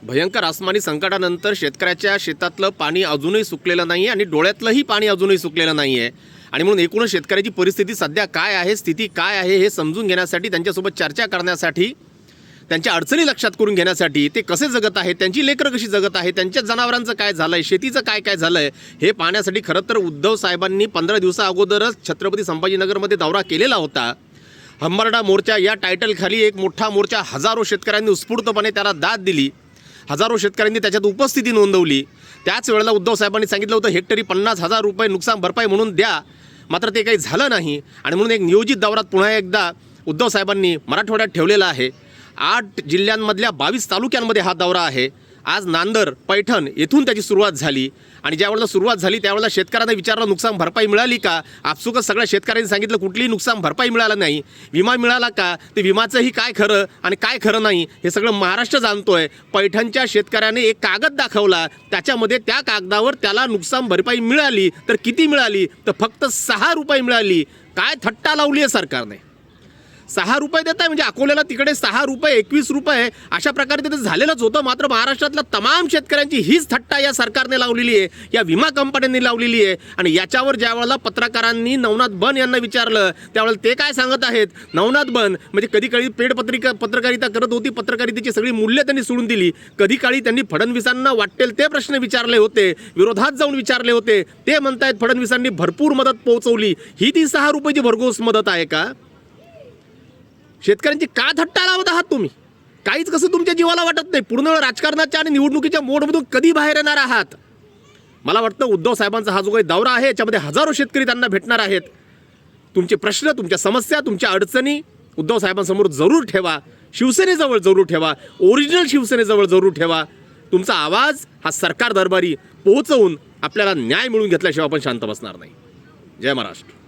भयंकर आसमानी संकटानंतर शेतकऱ्याच्या शेतातलं पाणी अजूनही सुकलेलं नाही आहे आणि डोळ्यातलंही पाणी अजूनही सुकलेलं नाही आहे आणि म्हणून एकूणच शेतकऱ्याची परिस्थिती सध्या काय आहे, स्थिती काय आहे हे समजून घेण्यासाठी, त्यांच्यासोबत चर्चा करण्यासाठी, त्यांच्या अडचणी लक्षात करून घेण्यासाठी, ते कसे जगत आहेत, त्यांची लेकरं कशी जगत आहेत, त्यांच्या जनावरांचं काय झालं आहे, शेतीचं काय काय झालं आहे हे पाहण्यासाठी खरं तर उद्धव साहेबांनी 15 दिवसाअगोदरच छत्रपती संभाजीनगरमध्ये दौरा केलेला होता। हंबरडा मोर्चा या टायटलखाली एक मोठा मोर्चा हजारो शेतकऱ्यांनी उत्स्फूर्तपणे त्याला दाद दिली, हजारो शेतकऱ्यांनी त्याच्यात उपस्थिती नोंदवली। त्याच वेळेला उद्धव साहेबांनी सांगितलं होतं हेक्टरी 50,000 रुपये नुकसान भरपाई म्हणून द्या, मात्र ते काही झालं नाही आणि म्हणून एक नियोजित दौरा पुन्हा एकदा उद्धव साहेबांनी मराठवाड्यात ठेवलेला आहे। 8 जिल्ह्यांमधल्या 22 तालुक्यांमध्ये हा दौरा आहे। आज नांदर, पैठण येथून त्याची सुरुवात झाली आणि ज्यावेळेला सुरुवात झाली त्यावेळेला शेतकऱ्यांना विचारलं नुकसान भरपाई मिळाली का? आपसुकच सगळ्या शेतकऱ्यांनी सांगितलं कुठलीही नुकसान भरपाई मिळालं नाही। विमा मिळाला का? ते विमाचंही काय खरं आणि काय खरं नाही हे सगळं महाराष्ट्र जाणतोय। पैठणच्या शेतकऱ्याने एक कागद दाखवला, त्याच्यामध्ये त्या कागदावर त्याला नुकसान भरपाई मिळाली तर किती मिळाली? तर फक्त 6 रुपये मिळाली। काय थट्टा लावली आहे सरकारने? 6 रुपये देत आहे म्हणजे अकोल्याला तिकडे 6 रुपये 21 रुपये अशा प्रकारे तिथे झालेलंच होतं। मात्र महाराष्ट्रातल्या तमाम शेतकऱ्यांची हीच थट्टा या सरकारने लावलेली आहे, या विमा कंपन्यांनी लावलेली आहे आणि याच्यावर ज्यावेळेला पत्रकारांनी नवनाथ बन यांना विचारलं त्यावेळेला ते काय सांगत आहेत? नवनाथ बन म्हणजे कधी काळी पेड पत्रकारिता करत होती, पत्रकारितेची सगळी मूल्य त्यांनी सोडून दिली। कधी काळी त्यांनी फडणवीसांना वाटेल ते प्रश्न विचारले होते, विरोधात जाऊन विचारले होते। ते म्हणतायत फडणवीसांनी भरपूर मदत पोहोचवली। ही ती 6 रुपयाची भरघोस मदत आहे का? शेतकऱ्यांची का थट्टा लावत आहात तुम्ही? काहीच कसं तुमच्या जीवाला वाटत नाही? पूर्ण राजकारणाच्या आणि निवडणुकीच्या मोडमधून कधी बाहेर येणार आहात? मला वाटतं उद्धव साहेबांचा हा जो काही दौरा आहे याच्यामध्ये हजारो शेतकरी त्यांना भेटणार आहेत। तुमचे प्रश्न, तुमच्या समस्या, तुमच्या अडचणी उद्धव साहेबांसमोर जरूर ठेवा, शिवसेनेजवळ जरूर ठेवा, ओरिजिनल शिवसेनेजवळ जरूर ठेवा। तुमचा आवाज हा सरकार दरबारी पोहोचवून आपल्याला न्याय मिळवून घेतल्याशिवाय आपण शांत बसणार नाही। जय महाराष्ट्र।